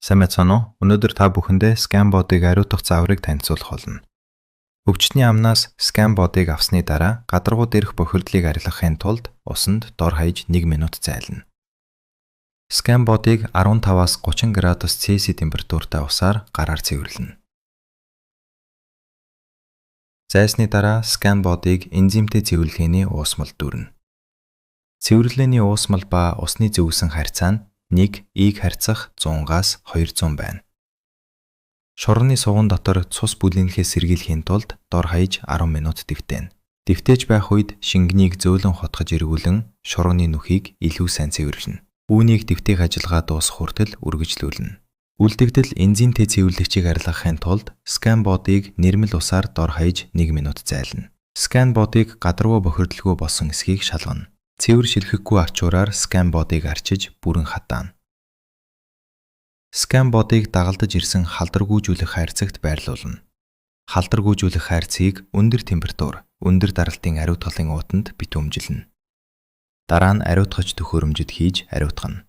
Сайн мэцэн үү? Өнөөдөр та бүхэндээ ScanBot-ыг ариутгах зааврыг танилцуулах болно. Өвчтний амнаас ScanBot-ыг авсны дараа гадаргуу дээрх бохирдлыг арилгахын тулд усанд дор хаяж 1 минут зайлна. ScanBot-ыг 15-аас 30 градус Цельсий температуртай усаар гараар цэвэрлэнэ. Зайсны дараа ScanBot-ыг энзимтэй цэвэрлэгээний уусмал дүүрнэ. Цэвэрлэгээний уусмал ба усны зөвсөн харьцаа нь 1-ийг харьцах 100-аас 200 байна. Шорооны суган дотор цус бүлэнлэхээс сэргийлэхийн тулд дор хаяж 10 минут дэвтэнэ. Дэвтээж байх үед шингэнийг зөөлөн хотгож эргүүлэн шорооны нүхийг илүү сайн цэвэрлэнэ. Үүнийг дэвтээх ажиллагаа дуусах хүртэл үргэлжлүүлнэ. Үлдэгдэл энзимтэй цэвэрлэгчийг арилгахын тулд ScanBot-ыг нэрмэл усаар дор хаяж 1 минут зайлна. ScanBot-ыг гадаргуу бохирдолгүй болсон эсхийг шалгана. Цэвэр шилхэхгүй ачуураар ScanBot-ыг арчиж бүрэн хатаана. ScanBot-ыг дагалдаж ирсэн халдаргүйжүүлэх хайрцагт байрлуулна. Халдаргүйжүүлэх хайрцгийг өндөр температур, өндөр даралтын ариутгалын уутанд битүүмжилнэ. Дараа нь ариутгач төхөөрөмжөд хийж ариутгана.